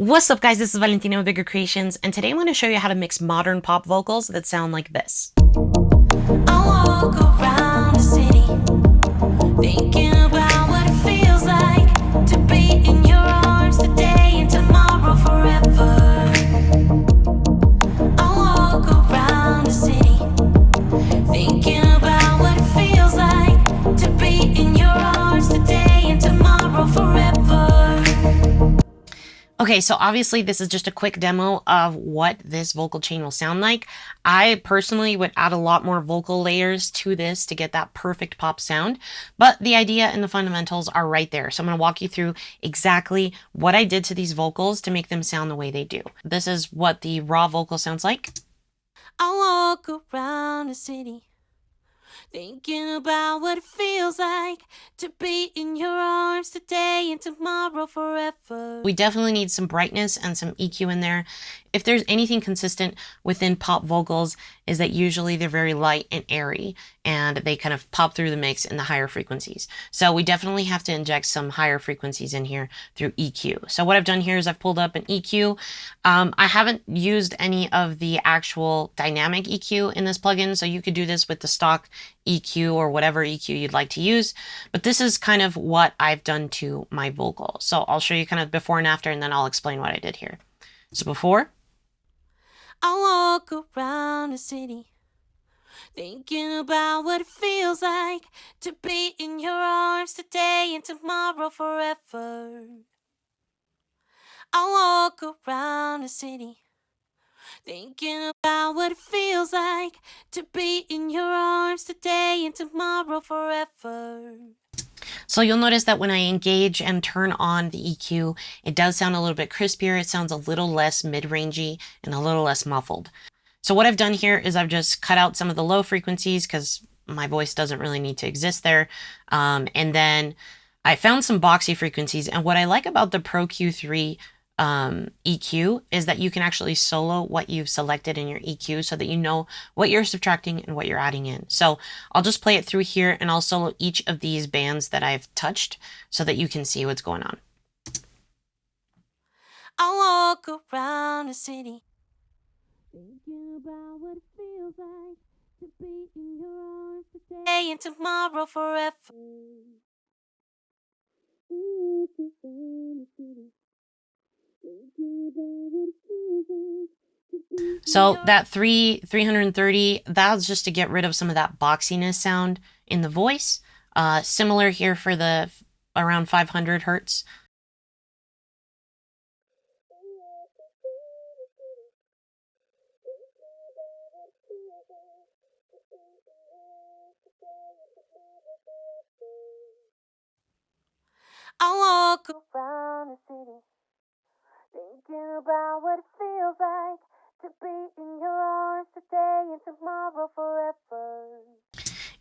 What's up, guys? This is Valentina with Bigger Creations, and today I'm going to show you how to mix modern pop vocals that sound like this. I walk around the city, thinking about what it feels like to be in your arms today and tomorrow forever. I walk around the city, thinking about what it feels like to be in your arms today and tomorrow forever. Okay, so obviously this is just a quick demo of what this vocal chain will sound like. I personally would add a lot more vocal layers to this to get that perfect pop sound, but the idea and the fundamentals are right there. So I'm going to walk you through exactly what I did to these vocals to make them sound the way they do. This is what the raw vocal sounds like. I walk around the city, thinking about what it feels like to be in your arms today and tomorrow forever. We definitely need some brightness and some EQ in there. If there's anything consistent within pop vocals, is that usually they're very light and airy and they kind of pop through the mix in the higher frequencies. So we definitely have to inject some higher frequencies in here through EQ. So what I've done here is I've pulled up an EQ. I haven't used any of the actual dynamic EQ in this plugin, so you could do this with the stock EQ or whatever EQ you'd like to use. But this is kind of what I've done to my vocal. So I'll show you kind of before and after, and then I'll explain what I did here. So before, I walk around the city, thinking about what it feels like to be in your arms today and tomorrow forever. I walk around the city, thinking about what it feels like to be in your arms today and tomorrow forever. so you'll notice that when I engage and turn on the EQ, it does sound a little bit crispier. It sounds a little less mid-rangey and a little less muffled. So what I've done here is I've just cut out some of the low frequencies because my voice doesn't really need to exist there. And then I found some boxy frequencies. And what I like about the Pro Q3 EQ is that you can actually solo what you've selected in your EQ so that you know what you're subtracting and what you're adding in. So I'll just play it through here and I'll solo each of these bands that I've touched so that you can see what's going on. I walk around the city, thinking about what it feels like to be in your arms today and tomorrow forever. So that 330, that's just to get rid of some of that boxiness sound in the voice. Similar here for the around 500 hertz. I walk around the city, thinking about what it feels like to be in your arms today and tomorrow forever.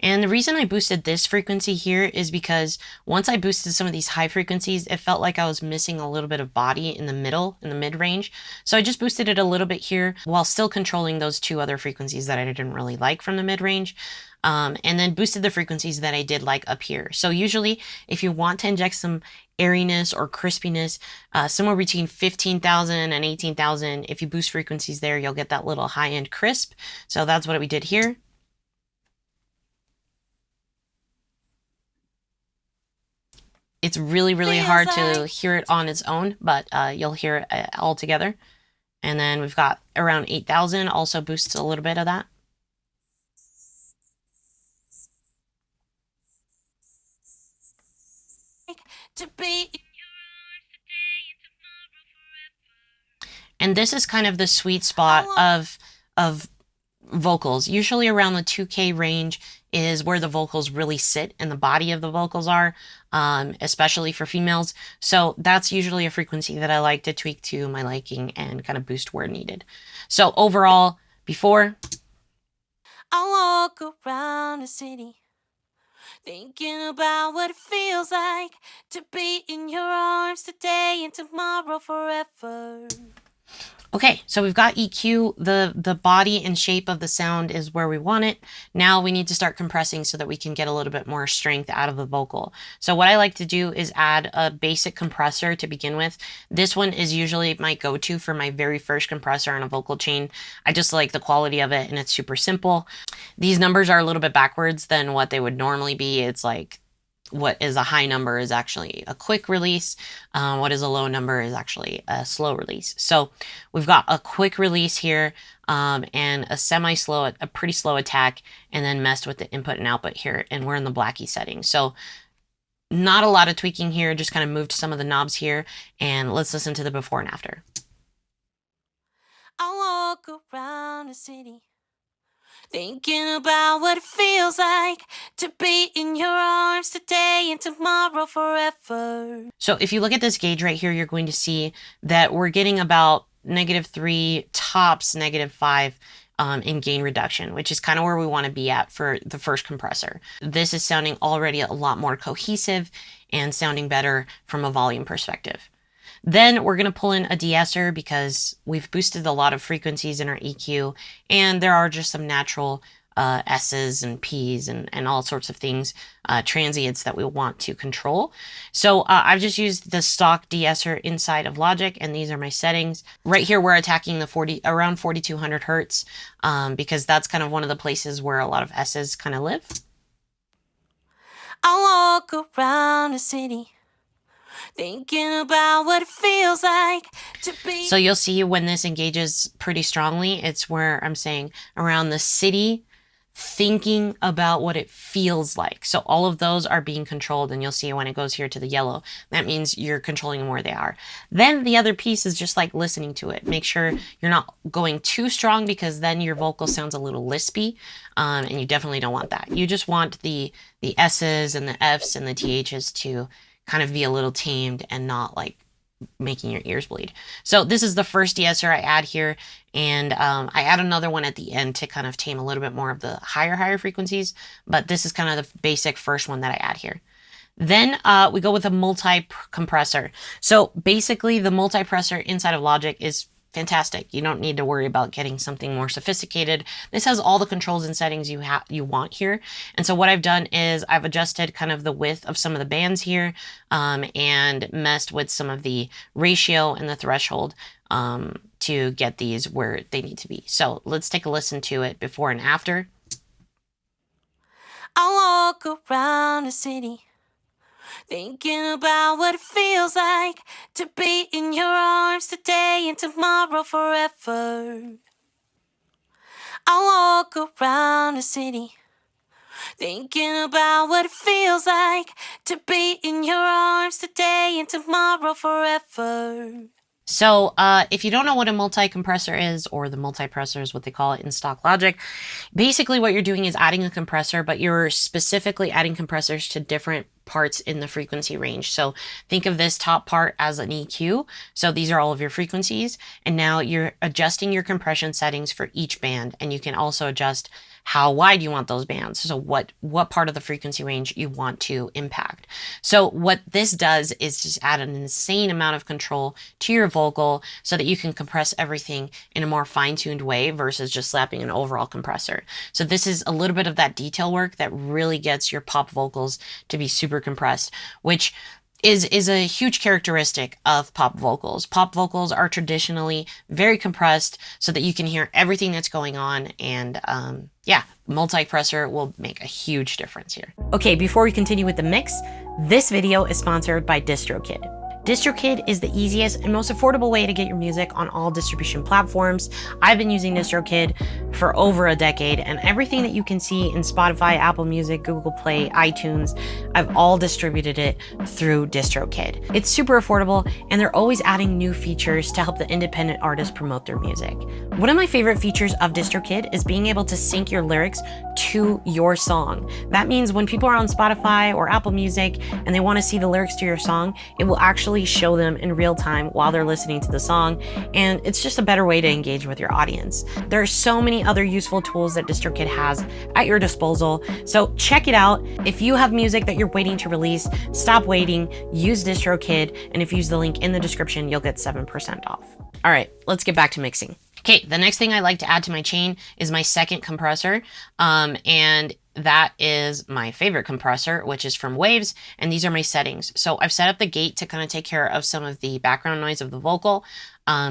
And the reason I boosted this frequency here is because once I boosted some of these high frequencies, it felt like I was missing a little bit of body in the middle, in the mid-range. So I just boosted it a little bit here while still controlling those two other frequencies that I didn't really like from the mid-range. And then boosted the frequencies that I did like up here. So usually if you want to inject some airiness or crispiness, somewhere between 15,000 and 18,000, if you boost frequencies there, you'll get that little high-end crisp. So that's what we did here. It's really, really hard to hear it on its own, but you'll hear it all together. And then we've got around 8,000, also boosts a little bit of that. To be. And this is kind of the sweet spot of vocals. Usually around the 2K range is where the vocals really sit and the body of the vocals are, especially for females. So that's usually a frequency that I like to tweak to my liking and kind of boost where needed. So overall, before, I walk around the city, thinking about what it feels like to be in your arms today and tomorrow forever. Okay, so we've got EQ, the body and shape of the sound is where we want it. Now we need to start compressing so that we can get a little bit more strength out of the vocal. So what I like to do is add a basic compressor to begin with. This one is usually my go-to for my very first compressor on a vocal chain. I just like the quality of it and it's super simple. These numbers are a little bit backwards than what they would normally be. It's like what is a high number is actually a quick release. What is a low number is actually a slow release. So we've got a quick release here and a semi-slow, a pretty slow attack, and then messed with the input and output here. And we're in the Blackie setting. So not a lot of tweaking here, just kind of moved some of the knobs here. And let's listen to the before and after. I walk around the city, thinking about what it feels like to be in your arms today and tomorrow forever. So if you look at this gauge right here, you're going to see that we're getting about -3, tops -5 in gain reduction, which is kind of where we want to be at for the first compressor. This is sounding already a lot more cohesive and sounding better from a volume perspective. Then we're going to pull in a DeEsser because we've boosted a lot of frequencies in our EQ, and there are just some natural S's and P's and all sorts of things, transients that we want to control. So I've just used the stock DeEsser inside of Logic, and these are my settings. Right here, we're attacking the around 4200 hertz because that's kind of one of the places where a lot of S's kind of live. I walk around the city, thinking about what it feels like to be. So you'll see when this engages pretty strongly, it's where I'm saying around the city, thinking about what it feels like. So all of those are being controlled, and you'll see when it goes here to the yellow, that means you're controlling them where they are. Then the other piece is just like listening to it. Make sure you're not going too strong because then your vocal sounds a little lispy, and you definitely don't want that. You just want the S's and the F's and the TH's to kind of be a little tamed and not like making your ears bleed. So this is the first DeEsser I add here, and I add another one at the end to kind of tame a little bit more of the higher frequencies, but this is kind of the basic first one that I add here. Then we go with a multi-compressor. So basically the multi-compressor inside of Logic is fantastic. You don't need to worry about getting something more sophisticated. This has all the controls and settings you want here. And so what I've done is I've adjusted kind of the width of some of the bands here and messed with some of the ratio and the threshold to get these where they need to be. So let's take a listen to it before and after. I walk around the city, thinking about what it feels like to be in your arms today and tomorrow forever. I walk around the city, thinking about what it feels like to be in your arms today and tomorrow forever. So if you don't know what a multi-compressor is, or the multi-compressor is what they call it in stock Logic, basically what you're doing is adding a compressor, but you're specifically adding compressors to different parts in the frequency range. So think of this top part as an EQ. So these are all of your frequencies. And now you're adjusting your compression settings for each band. And you can also adjust how wide you want those bands. So what part of the frequency range you want to impact. So what this does is just add an insane amount of control to your vocal so that you can compress everything in a more fine-tuned way versus just slapping an overall compressor. So this is a little bit of that detail work that really gets your pop vocals to be super compressed, which is a huge characteristic of pop vocals. Pop vocals are traditionally very compressed so that you can hear everything that's going on, and yeah, multi-compressor will make a huge difference here. Okay, before we continue with the mix, this video is sponsored by DistroKid. DistroKid is the easiest and most affordable way to get your music on all distribution platforms. I've been using DistroKid for over a decade, and everything that you can see in Spotify, Apple Music, Google Play, iTunes, I've all distributed it through DistroKid. It's super affordable, and they're always adding new features to help the independent artists promote their music. One of my favorite features of DistroKid is being able to sync your lyrics to your song. That means when people are on Spotify or Apple Music and they want to see the lyrics to your song, it will actually actually show them in real time while they're listening to the song, and it's just a better way to engage with your audience. There are so many other useful tools that DistroKid has at your disposal, so check it out. If you have music that you're waiting to release, stop waiting, use DistroKid, and if you use the link in the description, you'll get 7% off. All right, let's get back to mixing. Okay, the next thing I like to add to my chain is my second compressor, and that is my favorite compressor, which is from Waves, and these are my settings. So I've set up the gate to kind of take care of some of the background noise of the vocal,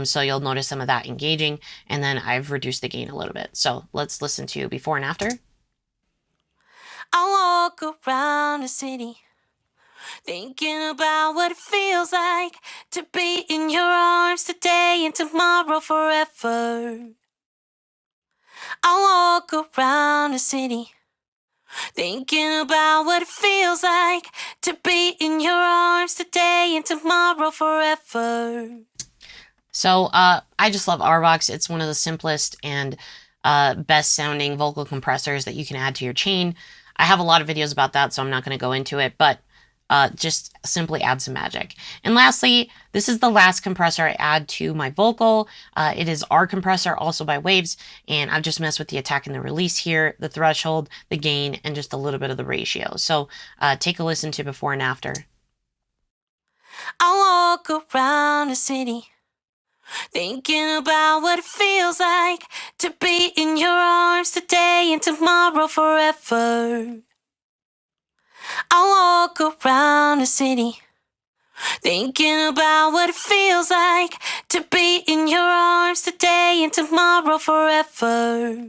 so you'll notice some of that engaging, and then I've reduced the gain a little bit. So let's listen to before and after. I walk around the city, thinking about what it feels like to be in your arms today and tomorrow forever. I walk around the city, thinking about what it feels like to be in your arms today and tomorrow forever. So I just love RVox. It's one of the simplest and best sounding vocal compressors that you can add to your chain. I have a lot of videos about that, so I'm not going to go into it, but just simply add some magic. And lastly, this is the last compressor I add to my vocal. It is our compressor, also by Waves, and I've just messed with the attack and the release here, the threshold, the gain, and just a little bit of the ratio. So take a listen to before and after. I walk around the city, thinking about what it feels like to be in your arms today and tomorrow forever. I walk around the city, thinking about what it feels like to be in your arms today and tomorrow forever.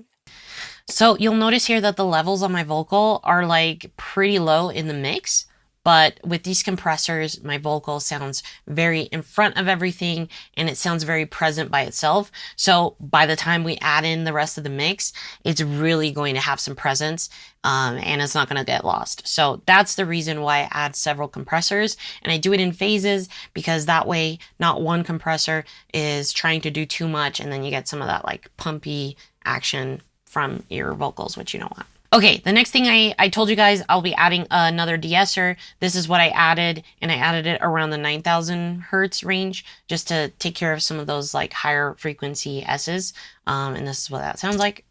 So you'll notice here that the levels on my vocal are like pretty low in the mix, but with these compressors, my vocal sounds very in front of everything and it sounds very present by itself. So by the time we add in the rest of the mix, it's really going to have some presence and it's not going to get lost. So that's the reason why I add several compressors, and I do it in phases because that way not one compressor is trying to do too much and then you get some of that like pumpy action from your vocals, which you don't want. Okay, the next thing I told you guys, I'll be adding another DeEsser. This is what I added, and I added it around the 9,000 hertz range just to take care of some of those like higher frequency S's. And this is what that sounds like.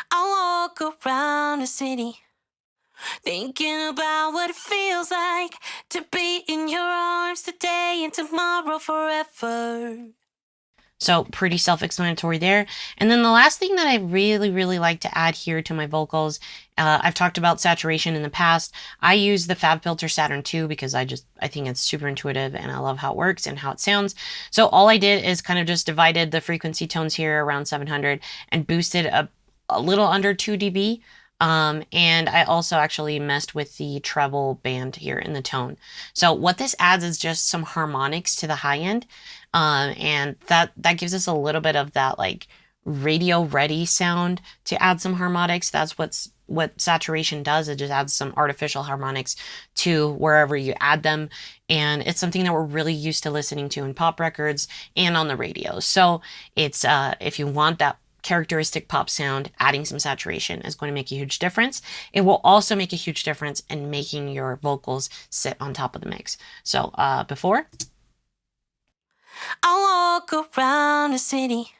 I walk around the city, thinking about what it feels like to be in your arms today and tomorrow forever. So pretty self-explanatory there. And then the last thing that I really like to add here to my vocals, I've talked about saturation in the past. I use the FabFilter Saturn II because I think it's super intuitive and I love how it works and how it sounds. So all I did is kind of just divided the frequency tones here around 700 and boosted a little under 2 dB. And I also actually messed with the treble band here in the tone. So what this adds is just some harmonics to the high end. And that gives us a little bit of that like radio ready sound to add some harmonics. That's what saturation does. It just adds some artificial harmonics to wherever you add them. And it's something that we're really used to listening to in pop records and on the radio. So it's, if you want that characteristic pop sound, adding some saturation is going to make a huge difference. It will also make a huge difference in making your vocals sit on top of the mix. So before. I walk around the city,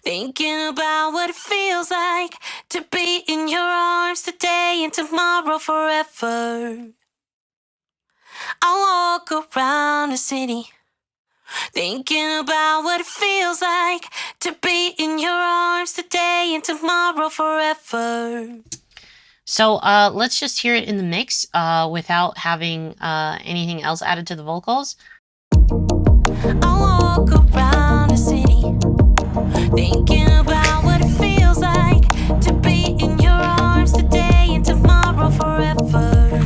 thinking about what it feels like to be in your arms today and tomorrow forever. I walk around the city, thinking about what it feels like to be in your arms today and tomorrow forever. So let's just hear it in the mix without having anything else added to the vocals. I walk around the city, thinking about what it feels like to be in your arms today and tomorrow forever.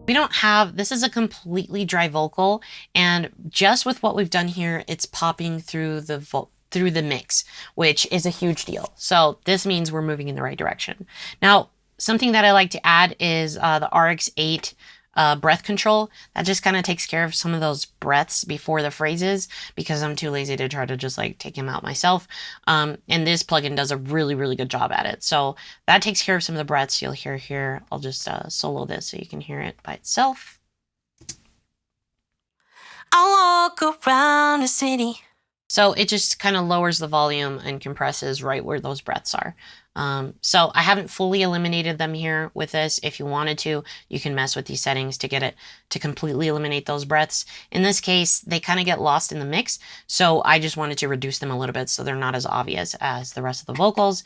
We don't have, this is a completely dry vocal, and just with what we've done here, it's popping through the mix, which is a huge deal. So this means we're moving in the right direction. Now, something that I like to add is the RX8 breath control. That just kind of takes care of some of those breaths before the phrases because I'm too lazy to try to just like take them out myself. And this plugin does a really good job at it. So that takes care of some of the breaths you'll hear here. I'll just solo this so you can hear it by itself. I walk around the city. So it just kind of lowers the volume and compresses right where those breaths are. So I haven't fully eliminated them here with this. If you wanted to, you can mess with these settings to get it to completely eliminate those breaths. In this case, they kind of get lost in the mix. So I just wanted to reduce them a little bit so they're not as obvious as the rest of the vocals.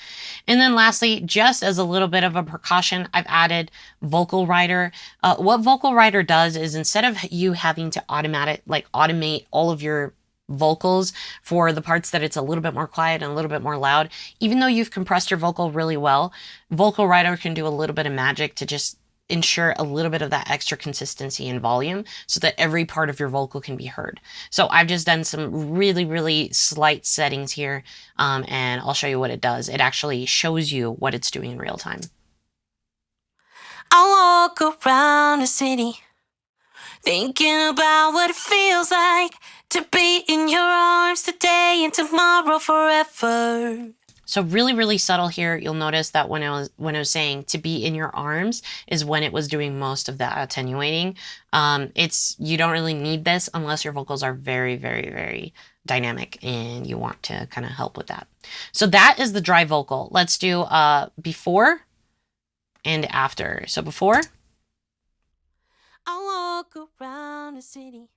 And then lastly, just as a little bit of a precaution, I've added Vocal Writer. What Vocal Writer does is instead of you having to automate all of your vocals for the parts that it's a little bit more quiet and a little bit more loud, even though you've compressed your vocal really well, Vocal Writer can do a little bit of magic to just ensure a little bit of that extra consistency and volume so that every part of your vocal can be heard. So I've just done some really, really slight settings here, and I'll show you what it does. It actually shows you what it's doing in real time. I walk around the city, thinking about what it feels like to be in your arms today and tomorrow forever. So really, really subtle here. You'll notice that when I was saying to be in your arms is when it was doing most of that attenuating. You don't really need this unless your vocals are very, very, very dynamic and you want to kind of help with that. So that is the dry vocal. Let's do before and after. So before. I walk around the city,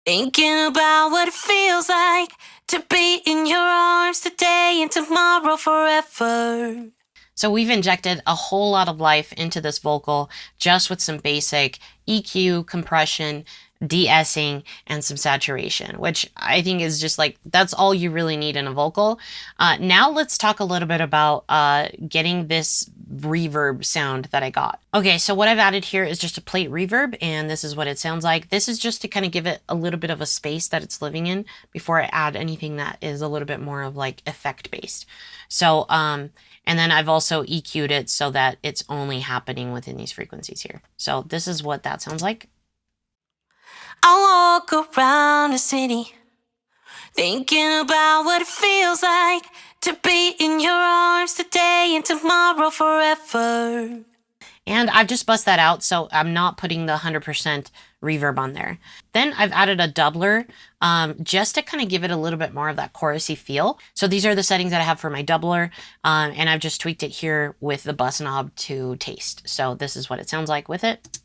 thinking about what it feels like to be in your arms today and tomorrow forever. So we've injected a whole lot of life into this vocal just with some basic EQ, compression, de-essing, and some saturation, which I think is just like, that's all you really need in a vocal. Now let's talk a little bit about getting this reverb sound that I got. Okay, so what I've added here is just a plate reverb, and this is what it sounds like. This is just to kind of give it a little bit of a space that it's living in before I add anything that is a little bit more of like effect based. So, and then I've also EQ'd it so that it's only happening within these frequencies here. So this is what that sounds like. I walk around the city, thinking about what it feels like to be in your arms today and tomorrow forever. And I've just bussed that out, so I'm not putting the 100% reverb on there. Then I've added a doubler just to kind of give it a little bit more of that chorusy feel. So these are the settings that I have for my doubler, and I've just tweaked it here with the bus knob to taste. So this is what it sounds like with it.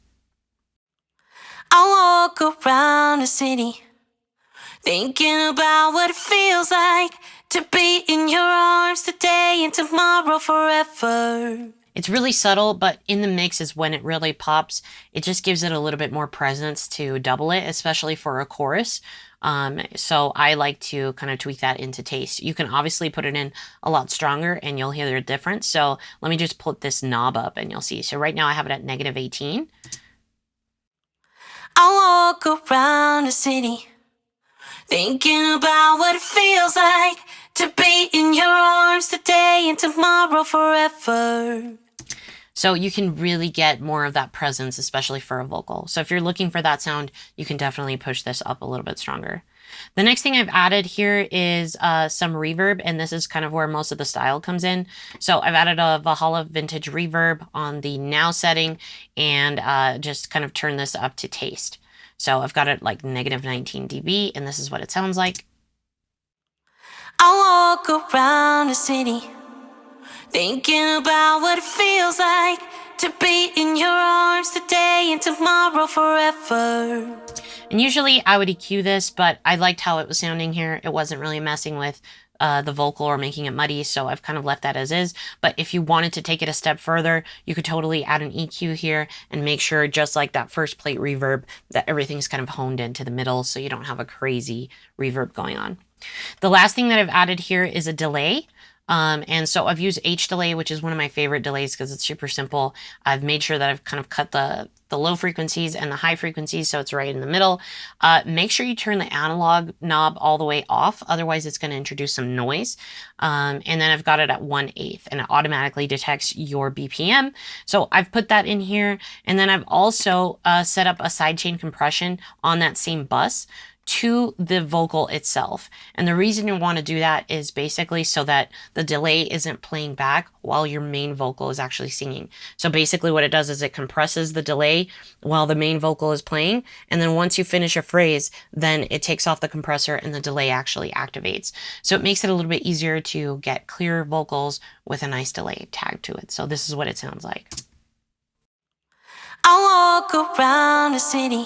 I walk around the city, thinking about what it feels like to be in your arms today and tomorrow forever. It's really subtle, but in the mix is when it really pops. It just gives it a little bit more presence to double it, especially for a chorus. So I like to kind of tweak that into taste. You can obviously put it in a lot stronger and you'll hear the difference. So let me just put this knob up and you'll see. So right now I have it at -18. I walk around the city, thinking about what it feels like to be in your arms today and tomorrow forever. So you can really get more of that presence, especially for a vocal. So if you're looking for that sound, you can definitely push this up a little bit stronger. The next thing I've added here is some reverb, and this is kind of where most of the style comes in. So I've added a Valhalla Vintage reverb on the now setting and just kind of turn this up to taste. So I've got it like -19 dB, and this is what it sounds like. I walk around the city, thinking about what it feels like to be in your arms today and tomorrow forever. And usually I would EQ this, but I liked how it was sounding here. It wasn't really messing with the vocal or making it muddy, so I've kind of left that as is. But if you wanted to take it a step further, you could totally add an EQ here and make sure, just like that first plate reverb, that everything's kind of honed into the middle so you don't have a crazy reverb going on. The last thing that I've added here is a delay. And so I've used H delay, which is one of my favorite delays because it's super simple. I've made sure that I've kind of cut the low frequencies and the high frequencies so it's right in the middle. Make sure you turn the analog knob all the way off, otherwise it's going to introduce some noise. And then I've got it at 1/8 and it automatically detects your BPM. So I've put that in here, and then I've also set up a sidechain compression on that same bus to the vocal itself. And the reason you want to do that is basically so that the delay isn't playing back while your main vocal is actually singing. So basically what it does is it compresses the delay while the main vocal is playing. And then once you finish a phrase, then it takes off the compressor and the delay actually activates. So it makes it a little bit easier to get clear vocals with a nice delay tagged to it. So this is what it sounds like. I walk around the city,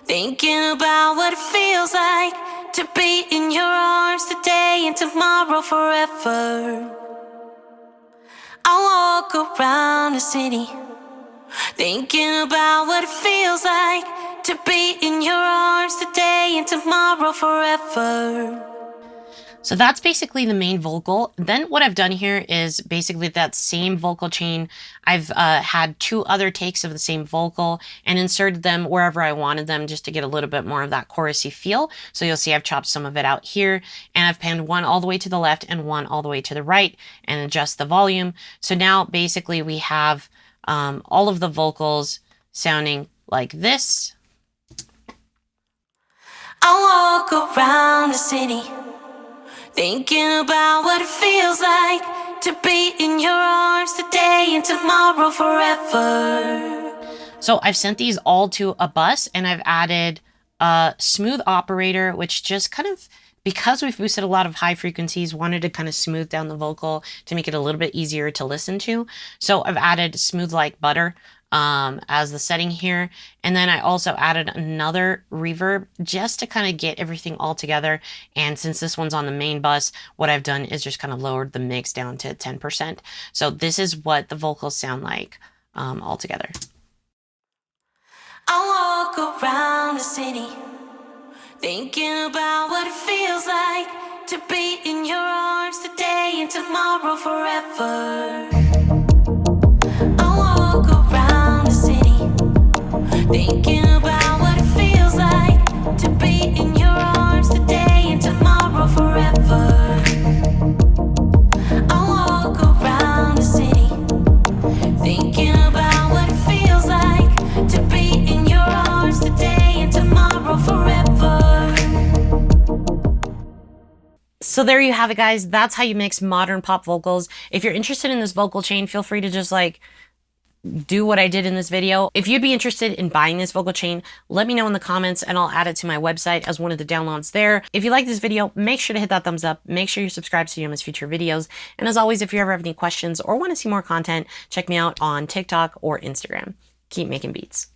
thinking about what it feels like to be in your arms today and tomorrow forever. I walk around the city, thinking about what it feels like to be in your arms today and tomorrow forever. So that's basically the main vocal. Then what I've done here is basically that same vocal chain. I've had 2 other takes of the same vocal and inserted them wherever I wanted them just to get a little bit more of that chorusy feel. So you'll see I've chopped some of it out here, and I've panned one all the way to the left and one all the way to the right and adjust the volume. So now basically we have all of the vocals sounding like this. I walk around the city, thinking about what it feels like to be in your arms today and tomorrow forever. So I've sent these all to a bus, and I've added a smooth operator, which just kind of, because we've boosted a lot of high frequencies, wanted to kind of smooth down the vocal to make it a little bit easier to listen to. So I've added smooth like butter as the setting here. And then I also added another reverb just to kind of get everything all together. And since this one's on the main bus, what I've done is just kind of lowered the mix down to 10%. So this is what the vocals sound like all together. I walk around the city, thinking about what it feels like to be in your arms today and tomorrow forever. I walk around the city, thinking about what it feels like to be in your arms today and tomorrow forever. I walk around the city, thinking about what it feels like to be in your arms today and tomorrow forever. So there you have it, guys. That's how you mix modern pop vocals. If you're interested in this vocal chain, feel free to just like do what I did in this video. If you'd be interested in buying this vocal chain, let me know in the comments and I'll add it to my website as one of the downloads there. If you like this video, make sure to hit that thumbs up. Make sure you're subscribed so you don't miss future videos. And as always, if you ever have any questions or want to see more content, check me out on TikTok or Instagram. Keep making beats.